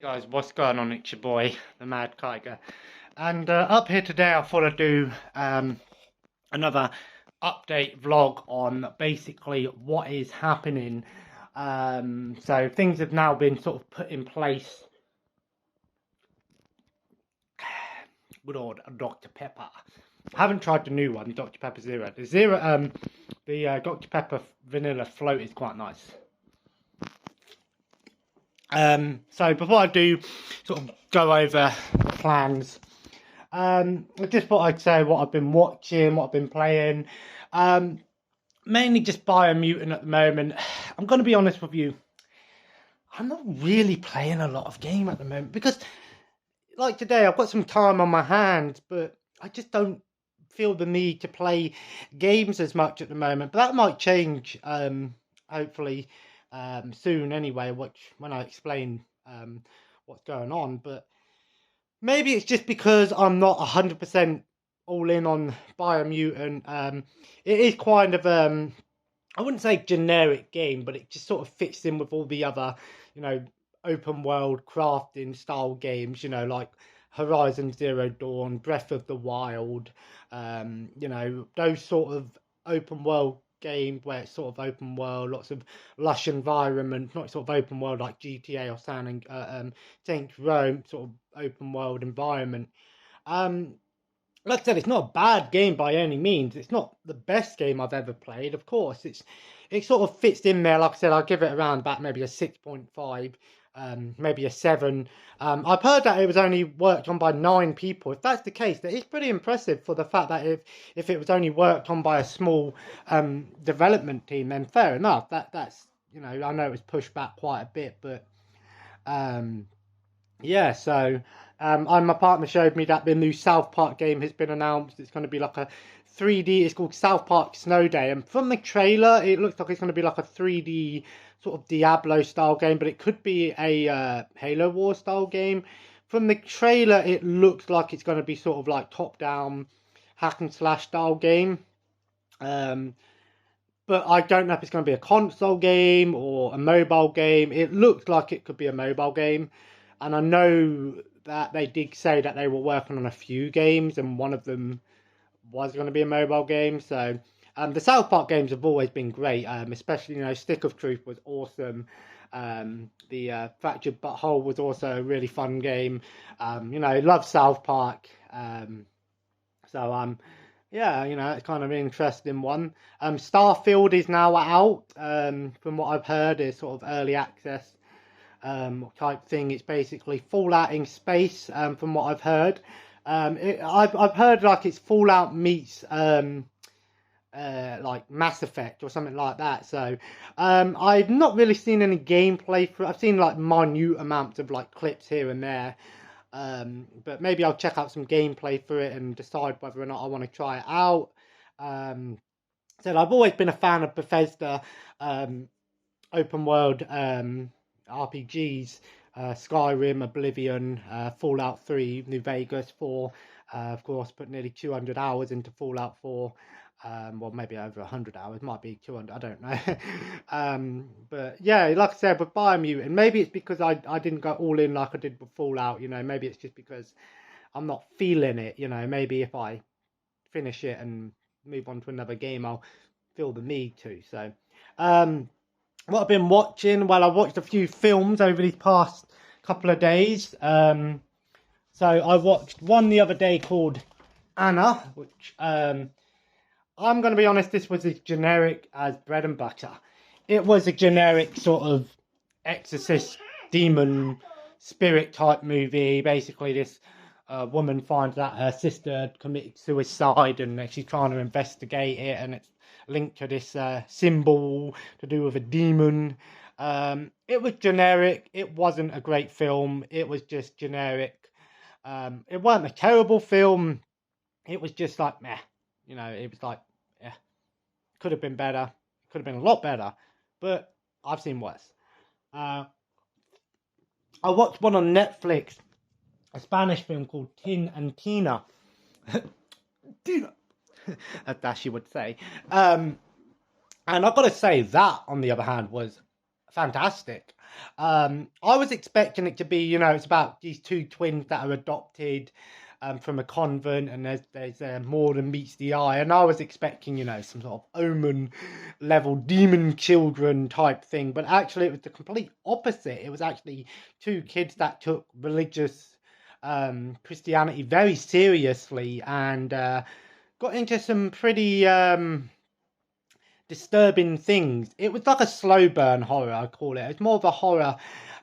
Guys, what's going on? It's your boy, the Mad Tiger, and up here today, I thought I'd do another update vlog on basically what is happening. So things have now been sort of put in place with old Dr. Pepper. I haven't tried the new one, Dr. Pepper Zero. The Dr. Pepper Vanilla Float is quite nice. So before I do sort of go over the plans, I just thought I'd say what I've been watching, what I've been playing. Mainly just Biomutant at the moment. I'm going to be honest with you, I'm not really playing a lot of game at the moment because, like today, I've got some time on my hands, but I just don't feel the need to play games as much at the moment. But that might change, hopefully, soon anyway, which when I explain what's going on. But maybe it's just because I'm not 100% all in on Biomutant. It is kind of I wouldn't say generic game, but it just sort of fits in with all the other, open world crafting style games, like Horizon Zero Dawn, Breath of the Wild, those sort of open world games where it's sort of open world, lots of lush environment, not sort of open world like GTA or Saints Row, sort of open world environment. Um, like I said, it's not a bad game by any means. It's not the best game I've ever played, of course. It sort of fits in there. Like I said, I'll give it around about maybe a 6.5, maybe a 7. I've heard that it was only worked on by 9 people. If that's the case, that is pretty impressive for the fact that if it was only worked on by a small development team, then fair enough. That's I know it was pushed back quite a bit, but um, yeah, so and my partner showed me that the new South Park game has been announced. It's going to be like a 3D. It's called South Park Snow Day, and from the trailer, it looks like it's going to be like a 3D sort of Diablo style game, but it could be a Halo War style game. From the trailer, it looks like it's going to be sort of like top down hack and slash style game. Um, but I don't know if it's going to be a console game or a mobile game. It looks like it could be a mobile game. And I know that they did say that they were working on a few games, and one of them was going to be a mobile game. So the South Park games have always been great, especially, Stick of Truth was awesome. The Fractured Butthole was also a really fun game. Love South Park. So yeah, it's kind of an interesting one. Starfield is now out. From what I've heard, is sort of early access type thing. It's basically Fallout in space. From what I've heard, I've heard like it's Fallout meets like Mass Effect or something like that. So I've not really seen any gameplay for it. I've seen like minute amounts of like clips here and there. But maybe I'll check out some gameplay for it and decide whether or not I want to try it out. So I've always been a fan of Bethesda open world RPGs, Skyrim, Oblivion, Fallout 3, New Vegas 4. Of course, put nearly 200 hours into Fallout 4. Well, maybe over 100 hours, might be 200, I don't know. But yeah, like I said, with Biomutant, maybe it's because I didn't go all in like I did with Fallout, maybe it's just because I'm not feeling it, maybe if I finish it and move on to another game, I'll feel the need to. So, what I've been watching, well, I watched a few films over these past couple of days. So I watched one the other day called Anna, which I'm going to be honest, this was as generic as bread and butter. It was a generic sort of exorcist demon spirit type movie. Basically, this woman finds that her sister had committed suicide and she's trying to investigate it, and it's linked to this symbol to do with a demon. It was generic. It wasn't a great film. It was just generic. It wasn't a terrible film. It was just like meh. It was like, yeah, could have been better. Could have been a lot better. But I've seen worse. I watched one on Netflix, a Spanish film called Tin and Tina. Tina, as she would say. And I've got to say that, on the other hand, was fantastic. I was expecting it to be, it's about these two twins that are adopted from a convent, and there's more than meets the eye. And I was expecting, some sort of Omen level demon children type thing, but actually it was the complete opposite. It was actually two kids that took religious Christianity very seriously and got into some pretty disturbing things. It was like a slow burn horror, I call it. It's more of a horror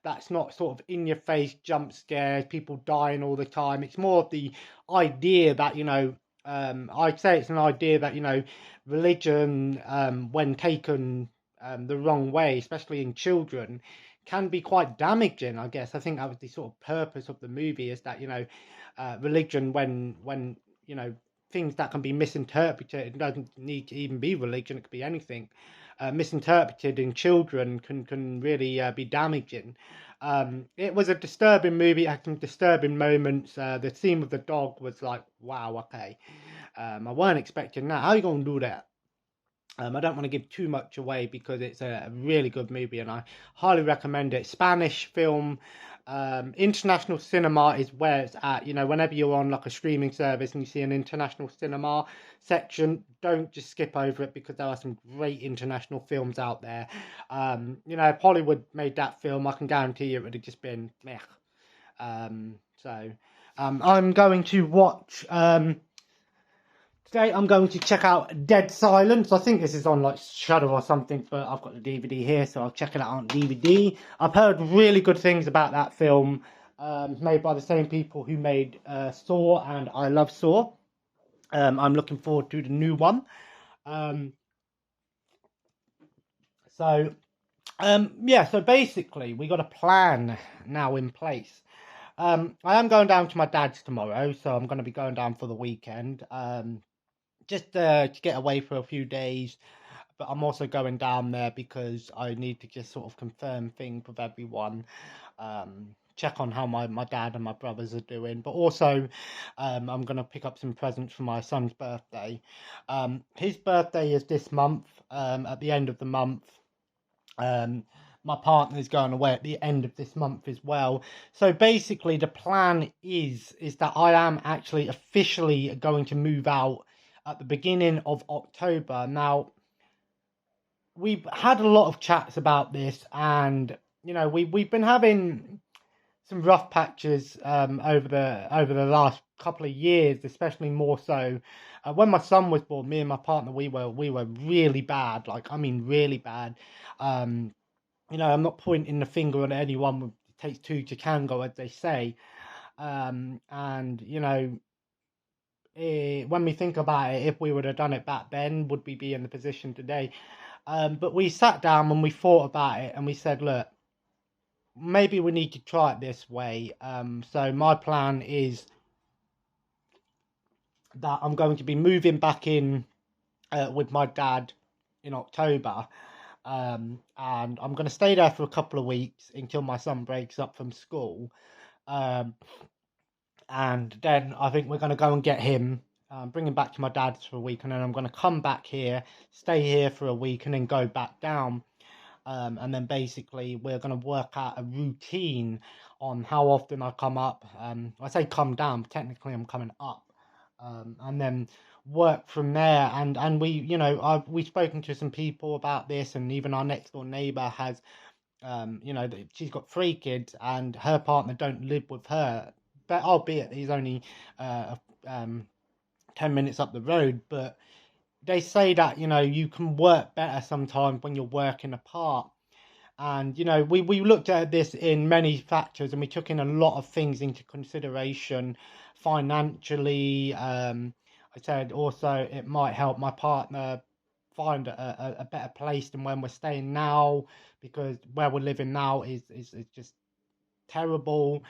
that's not sort of in your face jump scares, people dying all the time. It's more of the idea that, I'd say it's an idea that, religion, when taken the wrong way, especially in children, can be quite damaging, I guess. I think that was the sort of purpose of the movie, is that, religion, when things that can be misinterpreted. It doesn't need to even be religion; it could be anything. Misinterpreted in children can really be damaging. It was a disturbing movie. It had some disturbing moments. The scene with the dog was like, wow, okay. I weren't expecting that. How are you going to do that? I don't want to give too much away because it's a really good movie and I highly recommend it. Spanish film, international cinema is where it's at. Whenever you're on like a streaming service and you see an international cinema section, don't just skip over it because there are some great international films out there. If Hollywood made that film, I can guarantee you it would have just been meh. I'm going to watch. Today I'm going to check out Dead Silence. I think this is on like Shudder or something, but I've got the DVD here, so I'll check it out on DVD. I've heard really good things about that film, made by the same people who made Saw and I Love Saw. I'm looking forward to the new one. So basically we got a plan now in place. I am going down to my dad's tomorrow, so I'm going to be going down for the weekend. Just to get away for a few days, but I'm also going down there because I need to just sort of confirm things with everyone, check on how my dad and my brothers are doing, but also I'm going to pick up some presents for my son's birthday. His birthday is this month, at the end of the month. My partner is going away at the end of this month as well. So basically the plan is that I am actually officially going to move out at the beginning of October. Now, we've had a lot of chats about this, and we've been having some rough patches over the last couple of years, especially more so when my son was born. Me and my partner, we were really bad, like I mean really bad. I'm not pointing the finger at anyone. It takes two to tango, as they say. And when we think about it, if we would have done it back then, would we be in the position today? But we sat down and we thought about it and we said, look, maybe we need to try it this way. So my plan is that I'm going to be moving back in with my dad in October. And I'm going to stay there for a couple of weeks until my son breaks up from school. And then I think we're going to go and get him, bring him back to my dad's for a week, and then I'm going to come back here, stay here for a week, and then go back down. And then basically we're going to work out a routine on how often I come up. I say come down, but technically I'm coming up. And then work from there. And we've spoken to some people about this, and even our next door neighbour has, she's got 3 kids, and her partner don't live with her. But albeit he's only 10 minutes up the road, but they say that you can work better sometimes when you're working apart. And we looked at this in many factors, and we took in a lot of things into consideration financially. I said also it might help my partner find a better place than when we're staying now, because where we're living now is just terrible.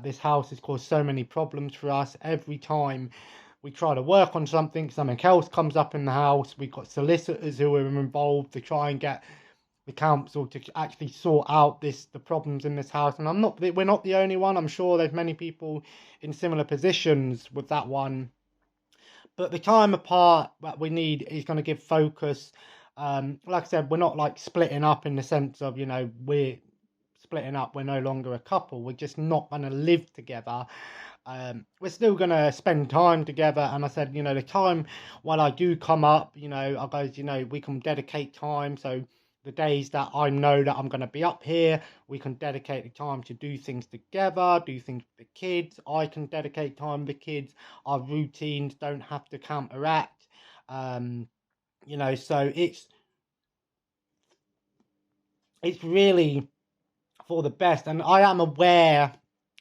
This house has caused so many problems for us. Every time we try to work on something else comes up in the house. We've got solicitors who are involved to try and get the council to actually sort out the problems in this house. And we're not the only one. I'm sure there's many people in similar positions with that one. But the time apart that we need is going to give focus Like I said, we're not like splitting up in the sense of, we're splitting up, we're no longer a couple, we're just not going to live together. We're still going to spend time together. And I said, the time when I do come up, I goes, we can dedicate time. So the days that I know that I'm going to be up here, we can dedicate the time to do things together, do things with the kids. I can dedicate time with the kids. Our routines don't have to counteract. So it's really for the best. And I am aware,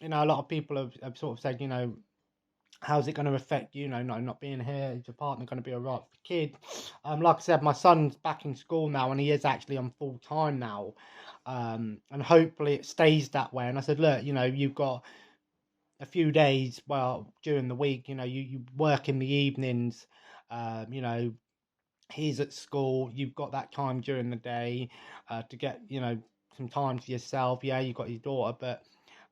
a lot of people have sort of said, how's it going to affect you? Not being here. Is your partner going to be all right for the kid? Like I said, my son's back in school now, and he is actually on full time now. And hopefully it stays that way. And I said, look, you've got a few days, well, during the week, you work in the evenings, he's at school, you've got that time during the day to get, some time to yourself. Yeah, you've got your daughter, but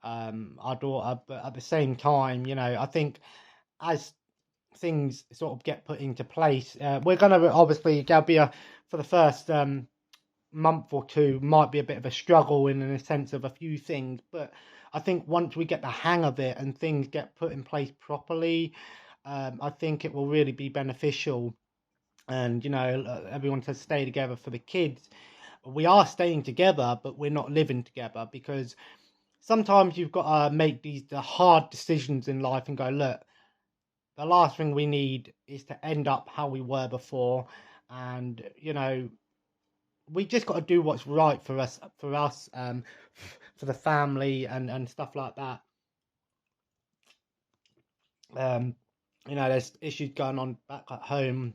our daughter, but at the same time, I think as things sort of get put into place, we're going to obviously, there'll be for the first month or two, might be a bit of a struggle in a sense of a few things, but I think once we get the hang of it and things get put in place properly, I think it will really be beneficial. And everyone says stay together for the kids. We are staying together, but we're not living together, because sometimes you've got to make the hard decisions in life and go, look, the last thing we need is to end up how we were before. And we just got to do what's right for us, for the family and stuff like that. There's issues going on back at home,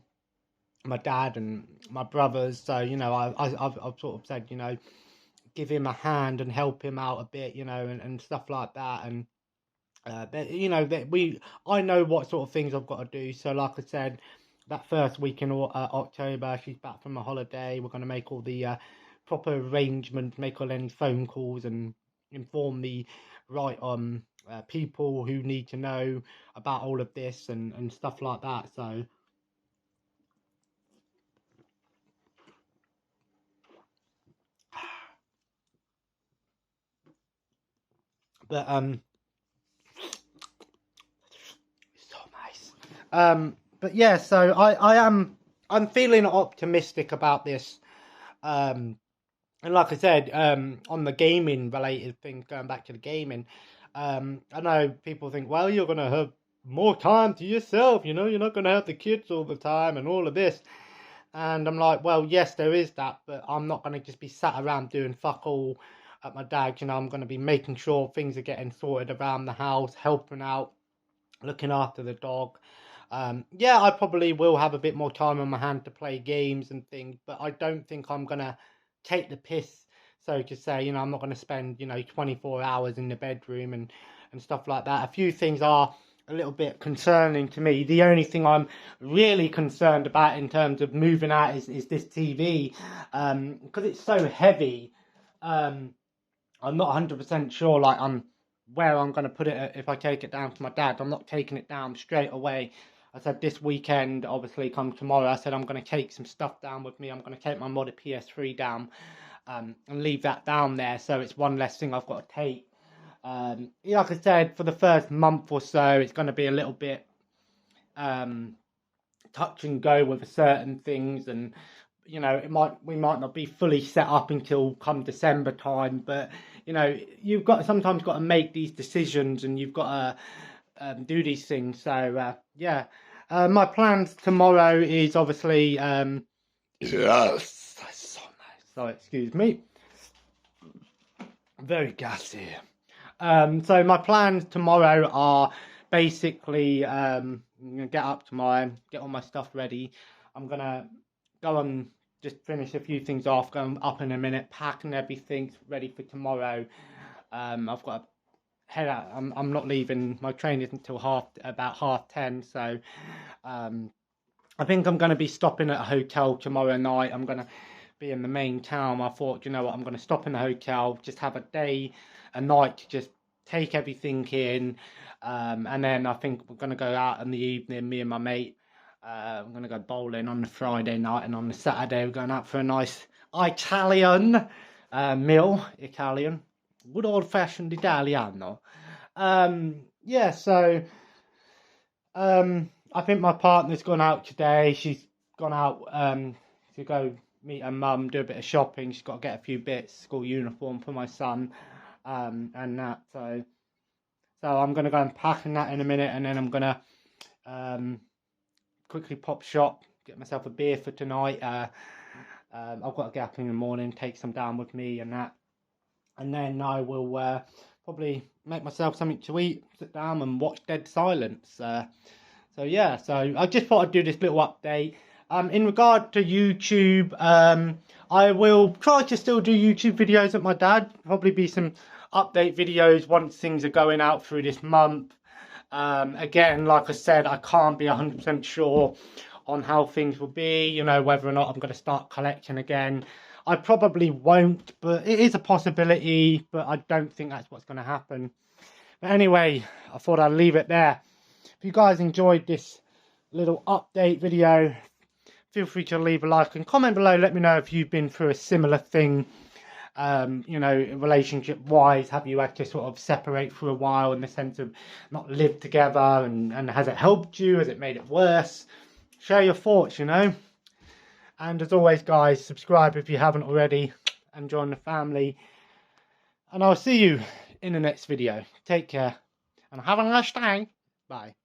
my dad and my brothers. So I've sort of said, give him a hand and help him out a bit, and stuff like that. And I know what sort of things I've got to do. So like I said, that first week in October, she's back from a holiday. We're going to make all the proper arrangements, make all any phone calls, and inform the right people who need to know about all of this and stuff like that. So but so nice. But yeah, so I'm feeling optimistic about this. And like I said, on the gaming related thing, going back to the gaming, I know people think, well, you're gonna have more time to yourself, you're not gonna have the kids all the time and all of this. And I'm like, well, yes, there is that, but I'm not gonna just be sat around doing fuck all at my dad's. I'm gonna be making sure things are getting sorted around the house, helping out, looking after the dog. Yeah, I probably will have a bit more time on my hand to play games and things, but I don't think I'm gonna take the piss, so to say. I'm not gonna spend 24 hours in the bedroom and stuff like that. A few things are a little bit concerning to me. The only thing I'm really concerned about in terms of moving out is this TV, because it's so heavy. I'm not 100% sure, like, where I'm going to put it if I take it down to my dad. I'm not taking it down straight away. I said this weekend, obviously, come tomorrow, I said I'm going to take some stuff down with me. I'm going to take my modded PS3 down, and leave that down there, so it's one less thing I've got to take. Like I said, for the first month or so, it's going to be a little bit touch and go with certain things, and we might not be fully set up until come December time, but you've sometimes got to make these decisions, and you've got to do these things. So yeah, my plans tomorrow is obviously yes, that's so nice. So excuse me, very gassy. So my plans tomorrow are basically I'm gonna get up tomorrow, get all my stuff ready. I'm gonna go and just finish a few things off, going up in a minute, packing everything ready for tomorrow. I've got to head out. I'm not leaving. My train isn't until about 10:30. So I think I'm going to be stopping at a hotel tomorrow night. I'm going to be in the main town. I thought, I'm going to stop in the hotel, just have a night to just take everything in. And then I think we're going to go out in the evening, me and my mate. I'm going to go bowling on the Friday night, and on the Saturday we're going out for a nice Italian meal. Good old-fashioned Italiano. Yeah, so I think my partner's gone out today. She's gone out to go meet her mum, do a bit of shopping. She's got to get a few bits, school uniform for my son, and that. So I'm going to go and pack in that in a minute, and then I'm going to quickly pop shop, get myself a beer for tonight. I've got to get up in the morning, take some down with me and that. And then I will probably make myself something to eat, sit down and watch Dead Silence. So yeah, so I just thought I'd do this little update. In regard to YouTube, I will try to still do YouTube videos at my dad. Probably be some update videos once things are going out through this month. Again, like I said, I can't be 100% sure on how things will be, you know, whether or not I'm going to start collecting again. I probably won't, but it is a possibility, but I don't think that's what's going to happen. But anyway, I thought I'd leave it there. If you guys enjoyed this little update video, feel free to leave a like and comment below. Let me know if you've been through a similar thing, you know, relationship-wise. Have you had to sort of separate for a while in the sense of not live together? And has it helped you? Has it made it worse? Share your thoughts, you know. And as always, guys, subscribe if you haven't already and join the family. And I'll see you in the next video. Take care and have a nice day. Bye.